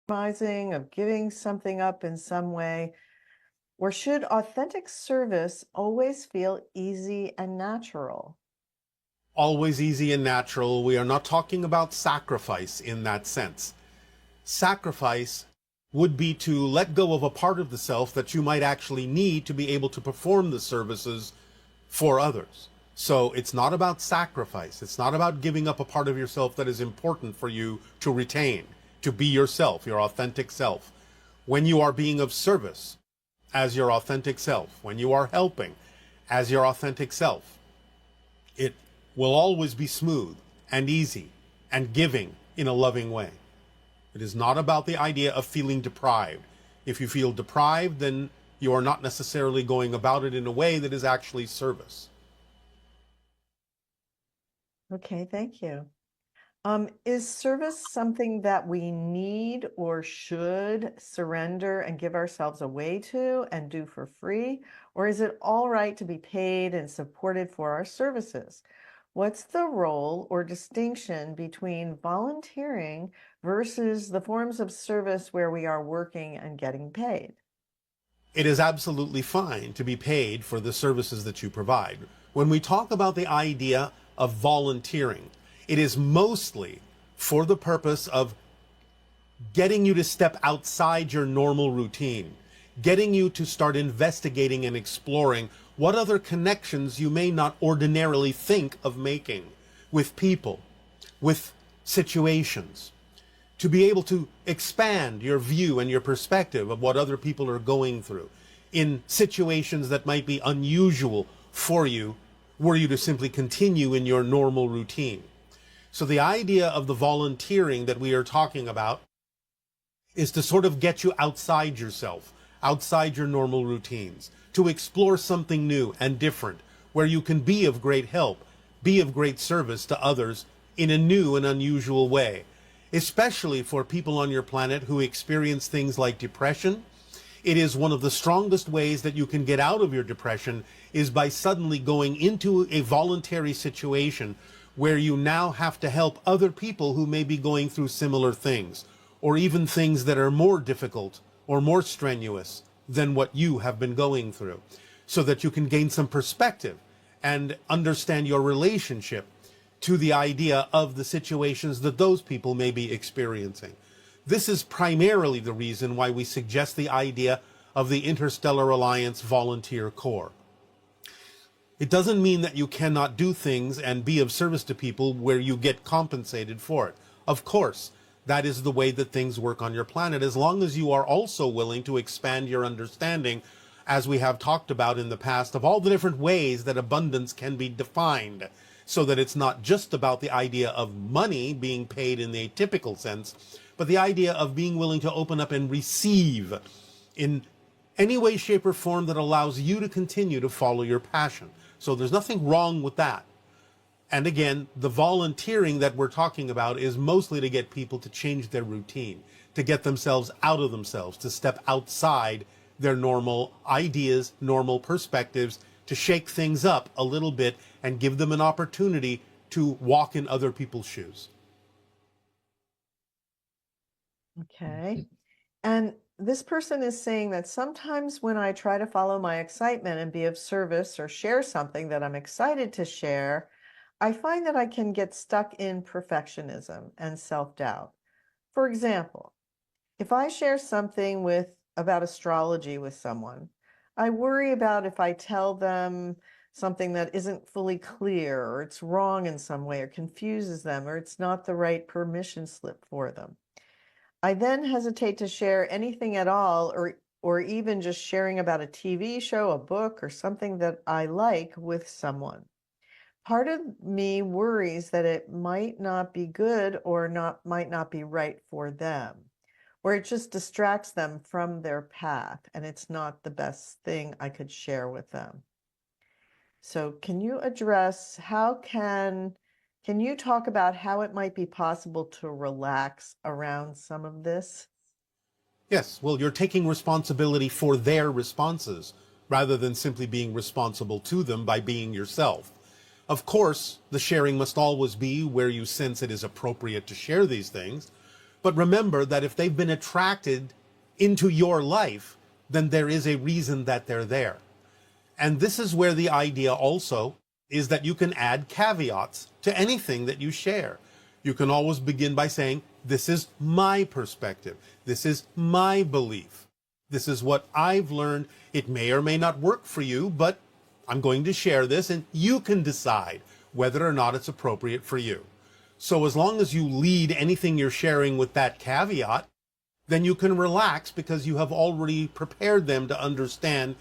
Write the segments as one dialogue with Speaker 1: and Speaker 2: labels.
Speaker 1: Compromising, of giving something up in some way? Or should authentic service always feel easy and natural?
Speaker 2: Always easy and natural. We are not talking about sacrifice in that sense. Sacrifice would be to let go of a part of the self that you might actually need to be able to perform the services for others. So it's not about sacrifice. It's not about giving up a part of yourself that is important for you to retain, to be yourself, your authentic self. When you are being of service as your authentic self, when you are helping as your authentic self, it will always be smooth and easy and giving in a loving way. It is not about the idea of feeling deprived. If you feel deprived, then you are not necessarily going about it in a way that is actually service.
Speaker 1: Okay, thank you. Is service something that we need or should surrender and give ourselves away to and do for free? Or is it all right to be paid and supported for our services? What's the role or distinction between volunteering versus the forms of service where we are working and getting paid?
Speaker 2: It is absolutely fine to be paid for the services that you provide. When we talk about the idea of volunteering, it is mostly for the purpose of getting you to step outside your normal routine, getting you to start investigating and exploring what other connections you may not ordinarily think of making with people, with situations, to be able to expand your view and your perspective of what other people are going through in situations that might be unusual for you were you to simply continue in your normal routine. So the idea of the volunteering that we are talking about is to sort of get you outside yourself, outside your normal routines, to explore something new and different, where you can be of great help, be of great service to others in a new and unusual way. Especially for people on your planet who experience things like depression, it is one of the strongest ways that you can get out of your depression is by suddenly going into a voluntary situation where you now have to help other people who may be going through similar things, or even things that are more difficult or more strenuous than what you have been going through, so that you can gain some perspective and understand your relationship to the idea of the situations that those people may be experiencing. This is primarily the reason why we suggest the idea of the Interstellar Alliance Volunteer Corps. It doesn't mean that you cannot do things and be of service to people where you get compensated for it. Of course, that is the way that things work on your planet, as long as you are also willing to expand your understanding, as we have talked about in the past, of all the different ways that abundance can be defined, so that it's not just about the idea of money being paid in the typical sense, but the idea of being willing to open up and receive in any way, shape, or form that allows you to continue to follow your passion. So there's nothing wrong with that. And again, the volunteering that we're talking about is mostly to get people to change their routine, to get themselves out of themselves, to step outside their normal ideas, normal perspectives, to shake things up a little bit and give them an opportunity to walk in other people's shoes.
Speaker 1: Okay. And this person is saying that sometimes when I try to follow my excitement and be of service or share something that I'm excited to share, I find that I can get stuck in perfectionism and self-doubt. For example, if I share something about astrology with someone, I worry about if I tell them something that isn't fully clear or it's wrong in some way or confuses them or it's not the right permission slip for them. I then hesitate to share anything at all or even just sharing about a TV show, a book, or something that I like with someone. Part of me worries that it might not be good or might not be right for them, or it just distracts them from their path and it's not the best thing I could share with them. So can you address can you talk about how it might be possible to relax around some of this?
Speaker 2: Yes, well, you're taking responsibility for their responses rather than simply being responsible to them by being yourself. Of course, the sharing must always be where you sense it is appropriate to share these things, But remember that if they've been attracted into your life, then there is a reason that they're there. And this is where the idea also is that you can add caveats to anything that you share. You can always begin by saying, this is my perspective. This is my belief. This is what I've learned. It may or may not work for you, but I'm going to share this and you can decide whether or not it's appropriate for you. So as long as you lead anything you're sharing with that caveat, then you can relax because you have already prepared them to understand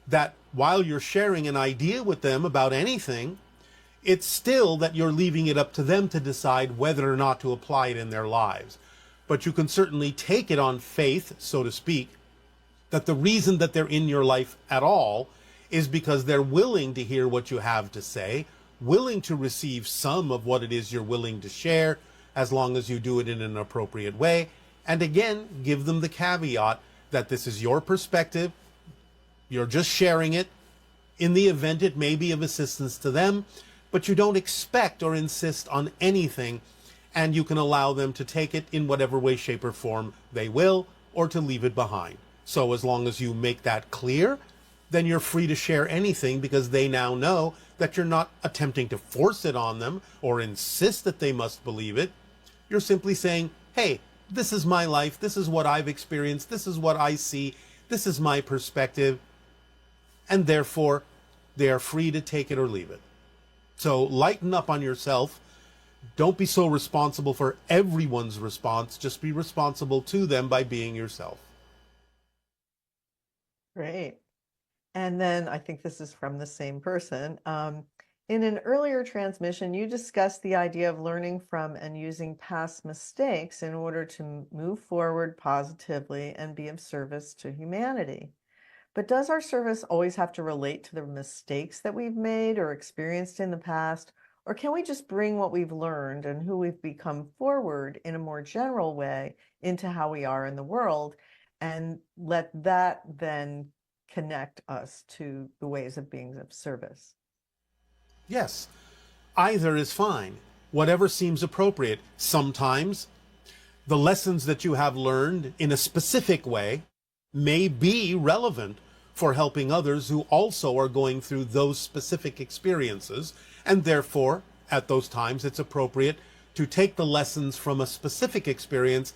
Speaker 2: that while you're sharing an idea with them about anything, it's still that you're leaving it up to them to decide whether or not to apply it in their lives. But you can certainly take it on faith, so to speak, that the reason that they're in your life at all is because they're willing to hear what you have to say, willing to receive some of what it is you're willing to share, as long as you do it in an appropriate way. And again, give them the caveat that this is your perspective. You're just sharing it. In the event it may be of assistance to them, but you don't expect or insist on anything, and you can allow them to take it in whatever way, shape, or form they will, or to leave it behind. So as long as you make that clear, then you're free to share anything because they now know that you're not attempting to force it on them or insist that they must believe it. You're simply saying, hey, this is my life. This is what I've experienced. This is what I see. This is my perspective. And therefore, they are free to take it or leave it. So lighten up on yourself. Don't be so responsible for everyone's response. Just be responsible to them by being yourself.
Speaker 1: Great. And then I think this is from the same person. In an earlier transmission, you discussed the idea of learning from and using past mistakes in order to move forward positively and be of service to humanity. But does our service always have to relate to the mistakes that we've made or experienced in the past? Or can we just bring what we've learned and who we've become forward in a more general way into how we are in the world and let that then connect us to the ways of being of service?
Speaker 2: Yes, either is fine. Whatever seems appropriate. Sometimes the lessons that you have learned in a specific way may be relevant for helping others who also are going through those specific experiences. And therefore, at those times, it's appropriate to take the lessons from a specific experience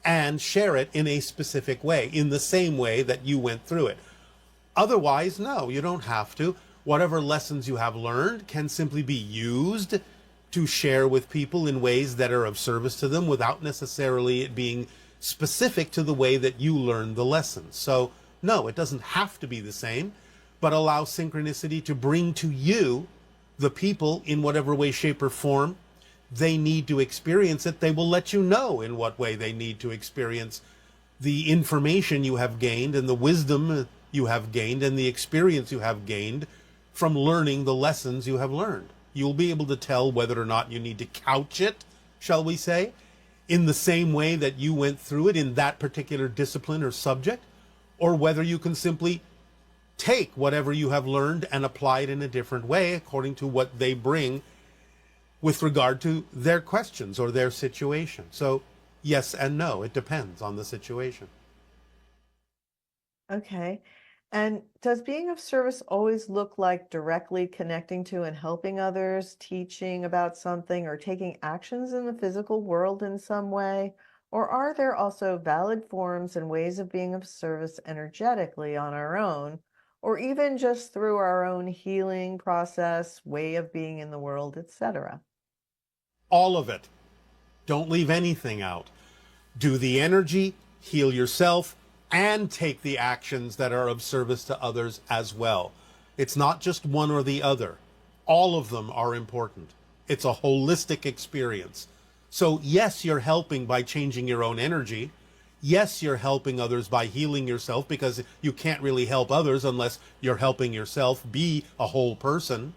Speaker 2: and share it in a specific way, in the same way that you went through it. Otherwise, no, you don't have to. Whatever lessons you have learned can simply be used to share with people in ways that are of service to them without necessarily it being specific to the way that you learned the lessons. So no, it doesn't have to be the same, but allow synchronicity to bring to you the people in whatever way, shape, or form they need to experience it. They will let you know in what way they need to experience the information you have gained and the wisdom you have gained and the experience you have gained from learning the lessons you have learned. You'll be able to tell whether or not you need to couch it, shall we say, in the same way that you went through it in that particular discipline or subject, or whether you can simply take whatever you have learned and apply it in a different way according to what they bring with regard to their questions or their situation. So yes and no, it depends on the situation.
Speaker 1: Okay. And does being of service always look like directly connecting to and helping others, teaching about something, or taking actions in the physical world in some way? Or are there also valid forms and ways of being of service energetically on our own, or even just through our own healing process, way of being in the world, etc.?
Speaker 2: All of it. Don't leave anything out. Do the energy, heal yourself, and take the actions that are of service to others as well. It's not just one or the other. All of them are important. It's a holistic experience. So yes, you're helping by changing your own energy. Yes, you're helping others by healing yourself because you can't really help others unless you're helping yourself be a whole person.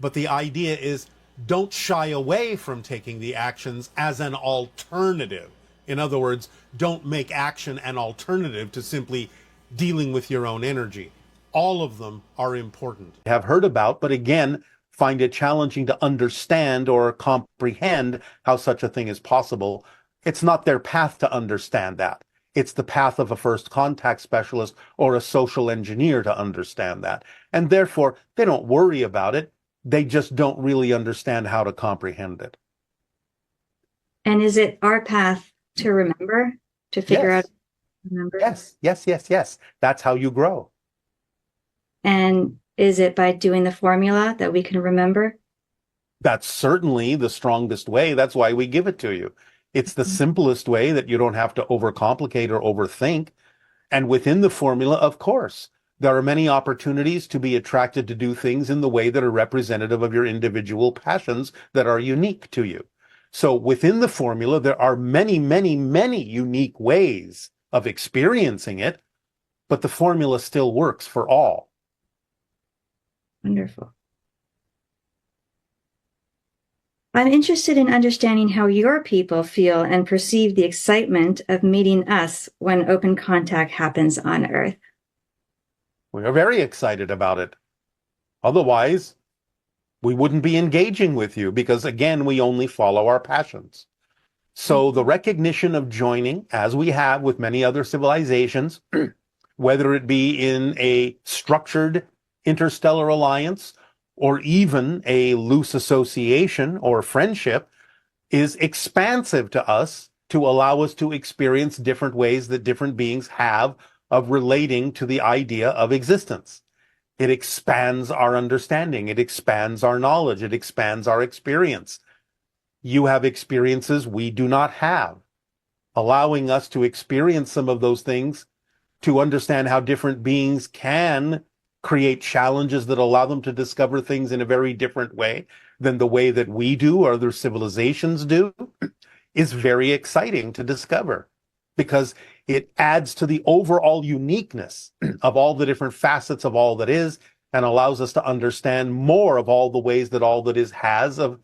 Speaker 2: But the idea is don't shy away from taking the actions as an alternative. In other words, don't make action an alternative to simply dealing with your own energy. All of them are important. Have heard about, but again, find it challenging to understand or comprehend how such a thing is possible. It's not their path to understand that. It's the path of a first contact specialist or a social engineer to understand that. And therefore, they don't worry about it. They just don't really understand how to comprehend it.
Speaker 3: And is it our path to remember, to figure out,
Speaker 2: Yes,
Speaker 3: remember?
Speaker 2: yes, yes, yes, yes. That's how you grow.
Speaker 3: And is it by doing the formula that we can remember?
Speaker 2: That's certainly the strongest way. That's why we give it to you. It's the simplest way that you don't have to overcomplicate or overthink. And within the formula, of course, there are many opportunities to be attracted to do things in the way that are representative of your individual passions that are unique to you. So within the formula, there are many, many, many unique ways of experiencing it, but the formula still works for all.
Speaker 3: Wonderful. I'm interested in understanding how your people feel and perceive the excitement of meeting us when open contact happens on Earth.
Speaker 2: We are very excited about it. Otherwise, we wouldn't be engaging with you because, again, we only follow our passions. So the recognition of joining, as we have with many other civilizations, whether it be in a structured interstellar alliance or even a loose association or friendship, is expansive to us to allow us to experience different ways that different beings have of relating to the idea of existence. It expands our understanding. It expands our knowledge. It expands our experience. You have experiences we do not have, allowing us to experience some of those things, to understand how different beings can create challenges that allow them to discover things in a very different way than the way that we do or other civilizations do, is very exciting to discover because it adds to the overall uniqueness of all the different facets of all that is and allows us to understand more of all the ways that all that is has of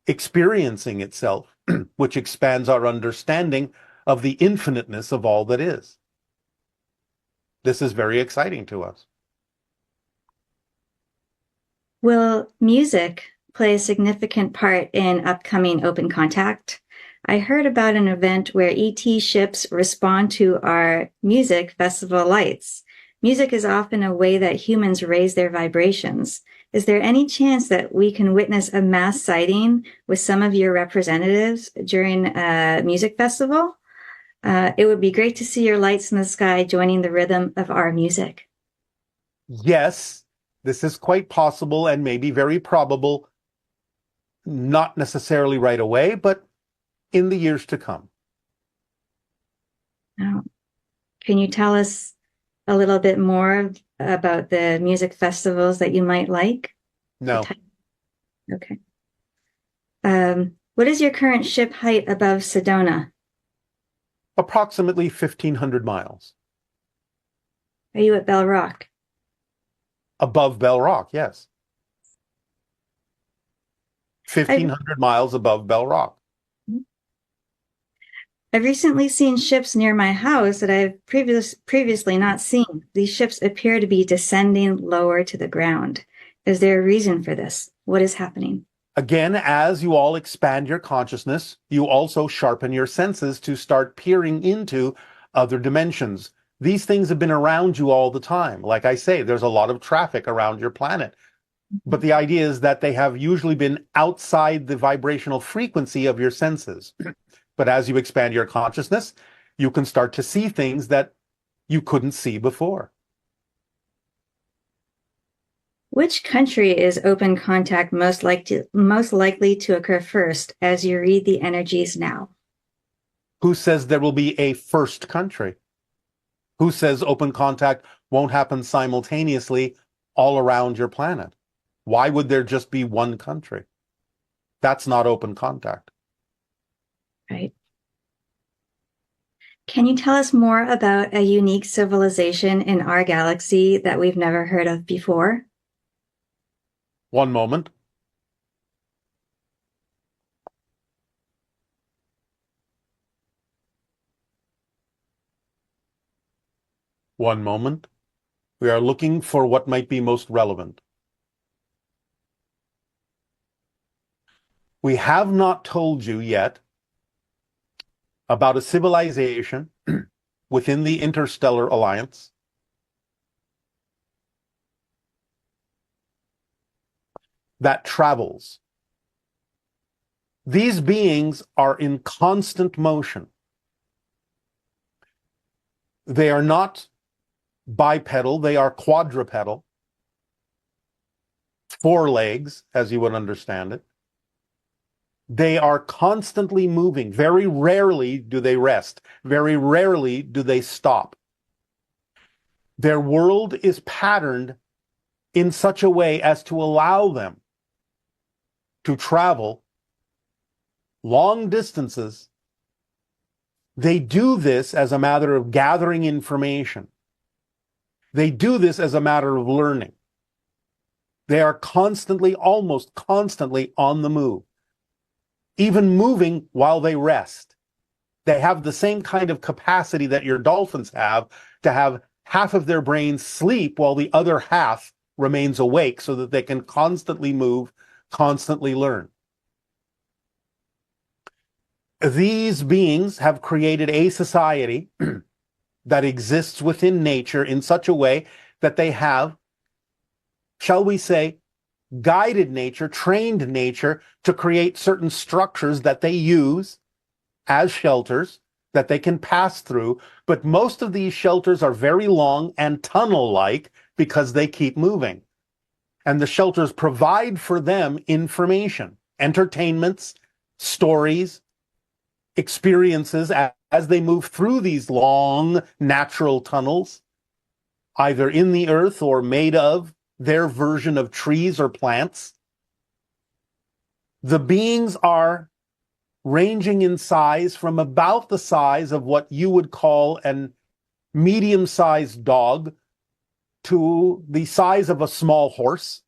Speaker 2: experiencing itself, which expands our understanding of the infiniteness of all that is. This is very exciting to us.
Speaker 3: Will music play a significant part in upcoming open contact? I heard about an event where ET ships respond to our music festival lights. Music is often a way that humans raise their vibrations. Is there any chance that we can witness a mass sighting with some of your representatives during a music festival? It would be great to see your lights in the sky joining the rhythm of our music.
Speaker 2: Yes, this is quite possible and maybe very probable, not necessarily right away, but in the years to come.
Speaker 3: Now, can you tell us a little bit more about the music festivals that you might like?
Speaker 2: No.
Speaker 3: Okay. What is your current ship height above Sedona?
Speaker 2: Approximately 1,500 miles.
Speaker 3: Are you at Bell Rock?
Speaker 2: Above Bell Rock, yes. 1,500 miles above Bell Rock.
Speaker 3: I've recently seen ships near my house that I've previously not seen. These ships appear to be descending lower to the ground. Is there a reason for this? What is happening?
Speaker 2: Again, as you all expand your consciousness, you also sharpen your senses to start peering into other dimensions. These things have been around you all the time. Like I say, there's a lot of traffic around your planet. But the idea is that they have usually been outside the vibrational frequency of your senses. But as you expand your consciousness, you can start to see things that you couldn't see before.
Speaker 3: Which country is open contact most likely to occur first as you read the energies now?
Speaker 2: Who says there will be a first country? Who says open contact won't happen simultaneously all around your planet? Why would there just be one country? That's not open contact.
Speaker 3: Right. Can you tell us more about a unique civilization in our galaxy that we've never heard of before?
Speaker 2: One moment. One moment. We are looking for what might be most relevant. We have not told you yet about a civilization within the Interstellar Alliance that travels. These beings are in constant motion. They are not bipedal, they are quadrupedal. 4 legs, as you would understand it. They are constantly moving. Very rarely do they rest. Very rarely do they stop. Their world is patterned in such a way as to allow them to travel long distances. They do this as a matter of gathering information. They do this as a matter of learning. They are constantly, almost constantly on the move, even moving while they rest. They have the same kind of capacity that your dolphins have to have half of their brains sleep while the other half remains awake so that they can constantly move, constantly learn. These beings have created a society that exists within nature in such a way that they have, shall we say, guided nature, trained nature to create certain structures that they use as shelters that they can pass through. But most of these shelters are very long and tunnel-like because they keep moving. And the shelters provide for them information, entertainments, stories, experiences as they move through these long natural tunnels, either in the earth or made of their version of trees or plants. The beings are ranging in size from about the size of what you would call an medium-sized dog to the size of a small horse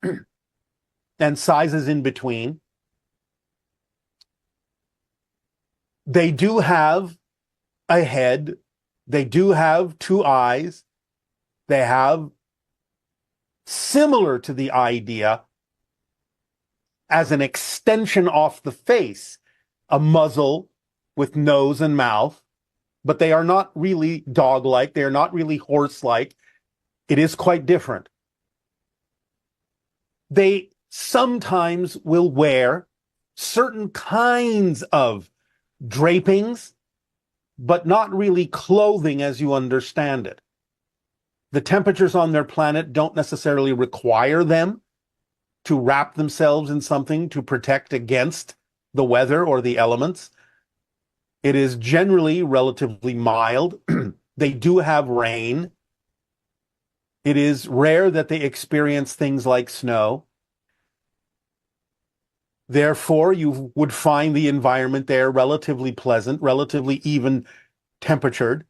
Speaker 2: and sizes in between. They do have a head. They do have 2 eyes. They have, similar to the idea, as an extension off the face, a muzzle with nose and mouth, but they are not really dog-like. They are not really horse-like. It is quite different. They sometimes will wear certain kinds of drapings, but not really clothing as you understand it. The temperatures on their planet don't necessarily require them to wrap themselves in something to protect against the weather or the elements. It is generally relatively mild. They do have rain. It is rare that they experience things like snow. Therefore, you would find the environment there relatively pleasant, relatively even temperatured.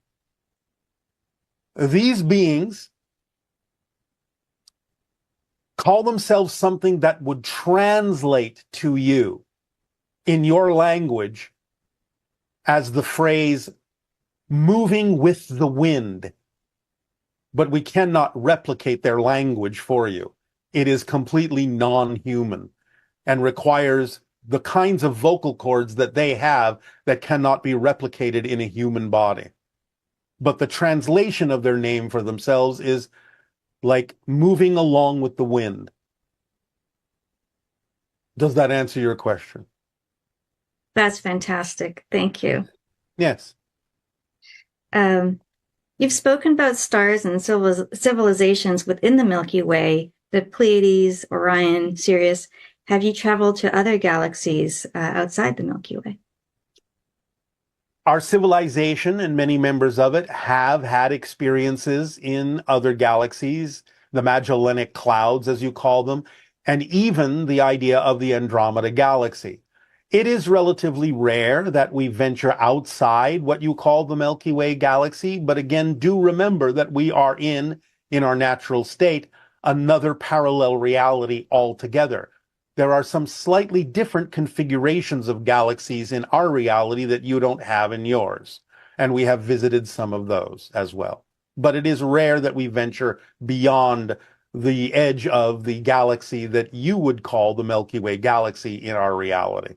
Speaker 2: These beings call themselves something that would translate to you in your language as the phrase moving with the wind. But we cannot replicate their language for you. It is completely non-human and requires the kinds of vocal cords that they have that cannot be replicated in a human body. But the translation of their name for themselves is like moving along with the wind. Does that answer your question?
Speaker 3: That's fantastic. Thank you.
Speaker 2: Yes.
Speaker 3: You've spoken about stars and civilizations within the Milky Way, the Pleiades, Orion, Sirius. Have you traveled to other galaxies outside the Milky Way?
Speaker 2: Our civilization and many members of it have had experiences in other galaxies, the Magellanic Clouds, as you call them, and even the idea of the Andromeda Galaxy. It is relatively rare that we venture outside what you call the Milky Way galaxy, but again, do remember that we are in our natural state, another parallel reality altogether. There are some slightly different configurations of galaxies in our reality that you don't have in yours, and we have visited some of those as well. But it is rare that we venture beyond the edge of the galaxy that you would call the Milky Way galaxy in our reality.